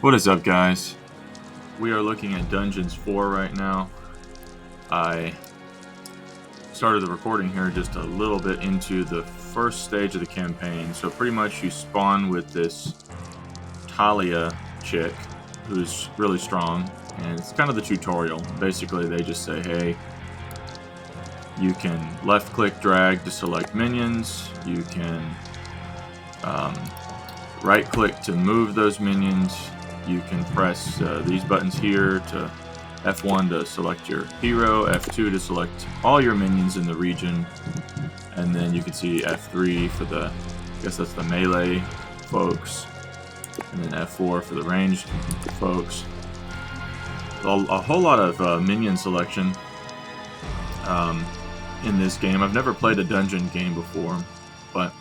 What is up, guys? We are looking at Dungeons 4 right now. I started the recording here just a little bit into the first stage of the campaign. So pretty much you spawn with this Talia chick who's really strong, and it's kind of the tutorial. Basically, they just say, hey, you can left-click drag to select minions. You can right-click to move those minions. You can press these buttons here to F1 to select your hero, F2 to select all your minions in the region, and then you can see F3 for the, I guess that's the melee folks, and then F4 for the ranged folks. A whole lot of minion selection in this game. I've never played a dungeon game before, but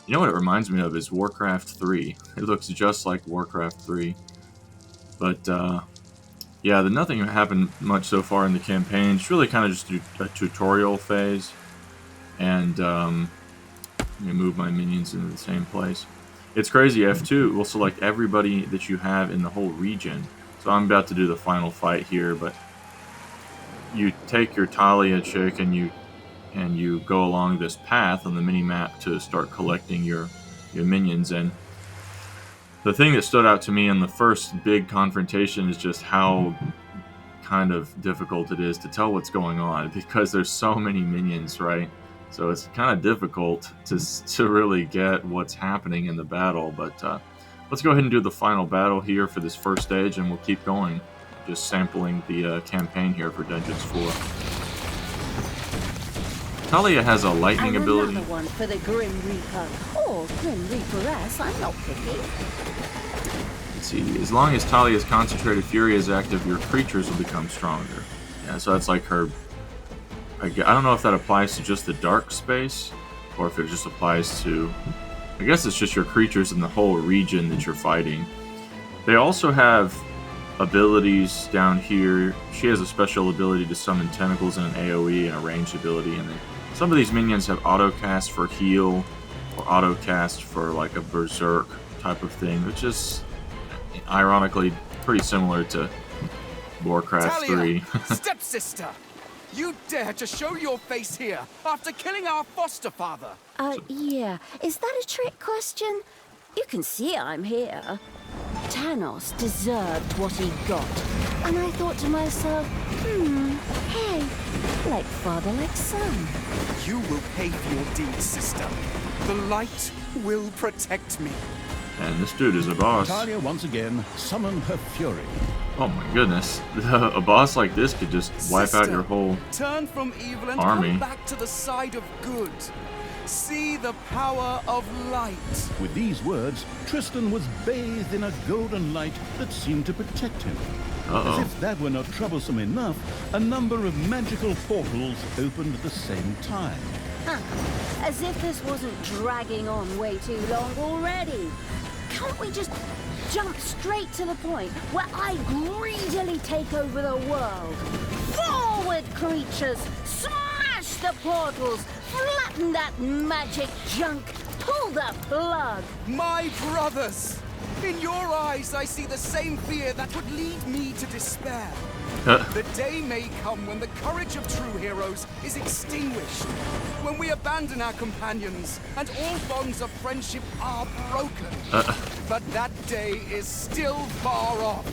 you know what it reminds me of is Warcraft 3. It looks just like Warcraft 3. But, yeah, nothing happened much so far in the campaign. It's really kind of just a tutorial phase. And, let me move my minions into the same place. It's crazy, F2 will select everybody that you have in the whole region. So I'm about to do the final fight here, but you take your Talia chick and you go along this path on the mini-map to start collecting your minions. And the thing that stood out to me in the first big confrontation is just how kind of difficult it is to tell what's going on, because there's so many minions, right? So it's kind of difficult to really get what's happening in the battle. But let's go ahead and do the final battle here for this first stage, and we'll keep going, just sampling the campaign here for Dungeons 4. Talia has a lightning ability. Another one for the Grim Reaper, or Grim Reaperess, I'm not picky. Let's see, as long as Talia's Concentrated Fury is active, your creatures will become stronger. Yeah, so that's like her... I don't know if that applies to just the dark space, or if it just applies to... I guess it's just your creatures in the whole region that you're fighting. They also have abilities down here. She has a special ability to summon tentacles and an AoE and a ranged ability, and some of these minions have auto-cast for heal, or auto-cast for like a berserk type of thing, which is ironically pretty similar to Warcraft 3. Stepsister! You dare to show your face here after killing our foster father! Yeah. Is that a trick question? You can see I'm here. Tanos deserved what he got. And I thought to myself, hey, like father, like son. You will pay for your deeds, sister. The light will protect me. And this dude is a boss. Talia once again summoned her fury. Oh my goodness. A boss like this could just wipe out your whole turn from evil and army. come back to the side of good. See the power of light. With these words, Tristan was bathed in a golden light that seemed to protect him. As if that were not troublesome enough, a number of magical portals opened at the same time. As if this wasn't dragging on way too long already. Can't we just jump straight to the point where I greedily take over the world? Forward, creatures! Smash the portals! Flatten that magic junk! Pull the plug! My brothers! In your eyes, I see the same fear that would lead me to despair. The day may come when the courage of true heroes is extinguished, when we abandon our companions and all bonds of friendship are broken. But that day is still far off.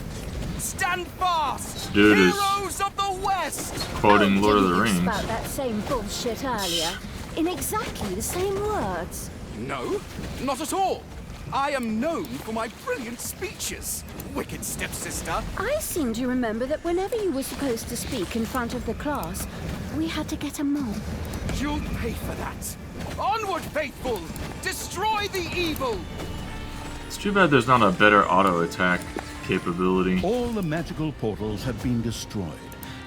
Stand fast, Dude heroes of the West! quoting Lord of the You Rings. spout that same bullshit earlier, in exactly the same words. No, not at all. I am known for my brilliant speeches, wicked stepsister. I seem to remember that whenever you were supposed to speak in front of the class, we had to get a mob. You'll pay for that. Onward, faithful! Destroy the evil! It's too bad there's not a better auto attack capability. All the magical portals had been destroyed,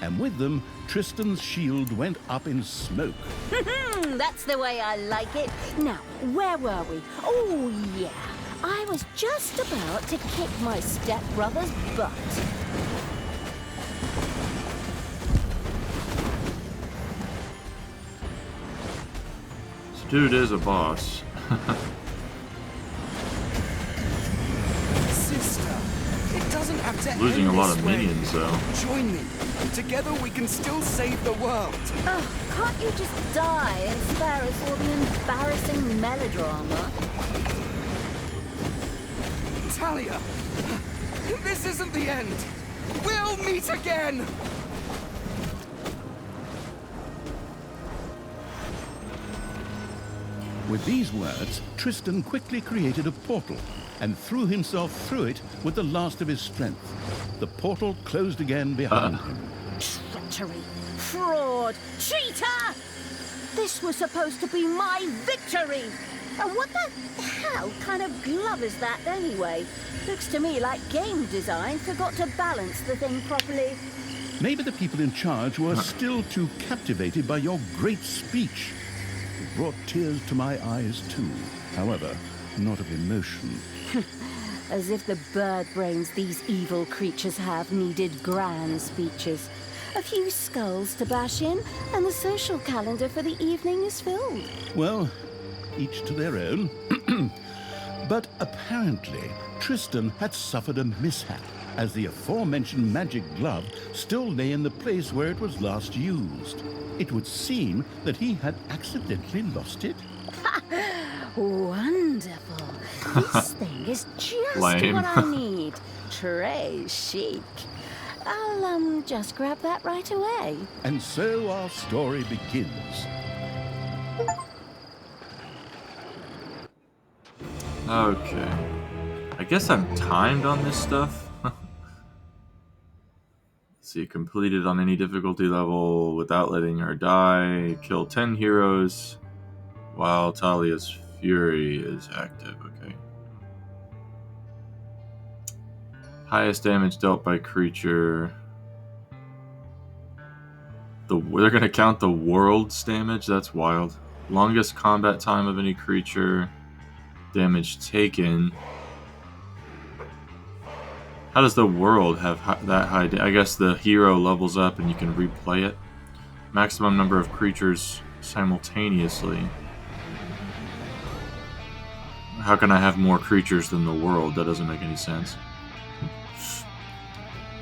and with them, Tristan's shield went up in smoke. That's the way I like it. Now, where were we? Oh, yeah. I was just about to kick my stepbrother's butt. This dude is a boss. Sister, it Losing a lot of minions, though. Join me. Together we can still save the world. Oh, can't you just die and spare us all the embarrassing melodrama? Talia, this isn't the end. We'll meet again. With these words, Tristan quickly created a portal and threw himself through it with the last of his strength. The portal closed again behind him. Treachery! Fraud! Cheater! This was supposed to be my victory! And what the hell kind of glove is that anyway? Looks to me like game design forgot to balance the thing properly. Maybe the people in charge were still too captivated by your great speech. It brought tears to my eyes too. However, not of emotion. As if the bird brains these evil creatures have needed grand speeches. A few skulls to bash in, and the social calendar for the evening is filled. Well, each to their own. But apparently, Tristan had suffered a mishap, as the aforementioned magic glove still lay in the place where it was last used. It would seem that he had accidentally lost it. Wonderful. This thing is just Lame. what I need. Très chic. I'll just grab that right away. And so our story begins. Okay. I guess I'm timed on this stuff. Let's see, completed on any difficulty level without letting her die. Kill 10 heroes while Talia's Fury is active. Okay. Highest damage dealt by creature. They're going to count the world's damage? That's wild. Longest combat time of any creature. Damage taken. How does the world have that high? I guess the hero levels up and you can replay it. Maximum number of creatures simultaneously. How can I have more creatures than the world? That doesn't make any sense.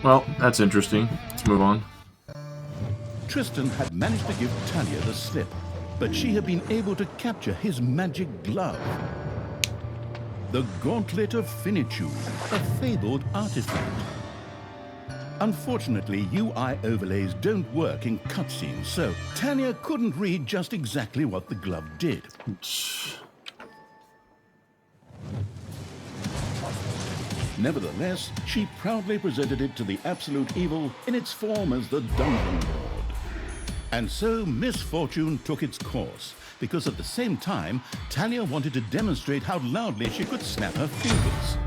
Well, that's interesting. Let's move on. Tristan had managed to give Talia the slip, but she had been able to capture his magic glove. The Gauntlet of Finitude, a fabled artifact. Unfortunately, UI overlays don't work in cutscenes, so Talia couldn't read just exactly what the glove did. Nevertheless, she proudly presented it to the Absolute Evil in its form as the Dungeon Lord. And so misfortune took its course, because at the same time, Talia wanted to demonstrate how loudly she could snap her fingers.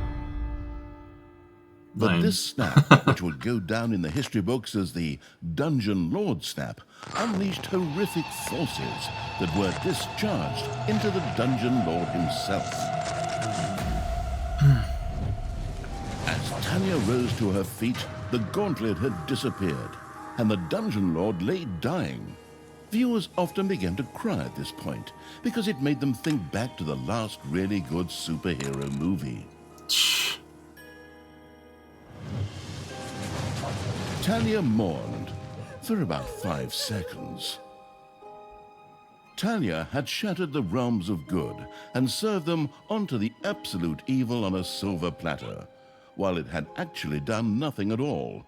But Lame. this snap, which would go down in the history books as the Dungeon Lord snap, unleashed horrific forces that were discharged into the Dungeon Lord himself. As Talia rose to her feet, the gauntlet had disappeared, and the Dungeon Lord lay dying. Viewers often began to cry at this point, because it made them think back to the last really good superhero movie. Talia mourned for about 5 seconds. Talia had shattered the realms of good and served them onto the Absolute Evil on a silver platter, while it had actually done nothing at all.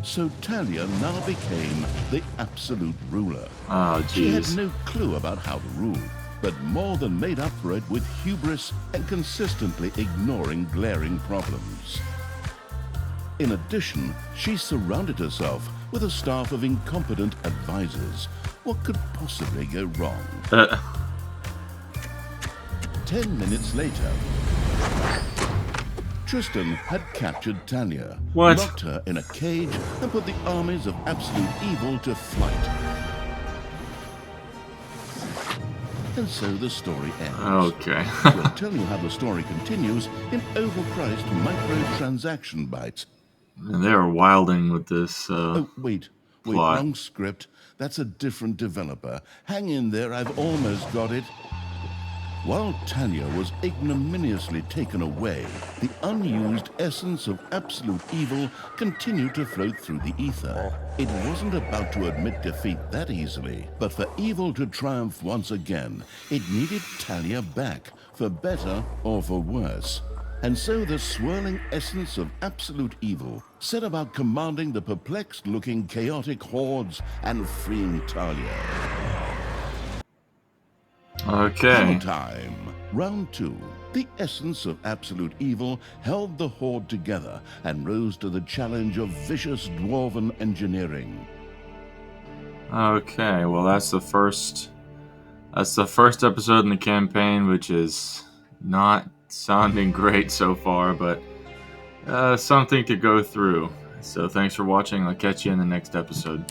So Talia now became the absolute ruler. Oh, She had jeez. no clue about how to rule, but more than made up for it with hubris and consistently ignoring glaring problems. In addition, she surrounded herself with a staff of incompetent advisors. What could possibly go wrong? 10 minutes later, Tristan had captured Talia, What? locked her in a cage, and put the armies of Absolute Evil to flight. And so the story ends. Okay. We'll tell you how the story continues in overpriced microtransaction bites. And they are wilding with this. Oh, wait, plot. wrong script. That's a different developer. Hang in there, I've almost got it. While Talia was ignominiously taken away, the unused essence of absolute evil continued to float through the ether. It wasn't about to admit defeat that easily, but for evil to triumph once again, it needed Talia back, for better or for worse. And so the swirling essence of absolute evil set about commanding the perplexed-looking chaotic hordes and freeing Talia. Okay. Time. Round 2. The essence of absolute evil held the horde together and rose to the challenge of vicious dwarven engineering. Okay, well that's the first episode in the campaign, which is not sounding great so far, but something to go through. So thanks for watching. I'll catch you in the next episode.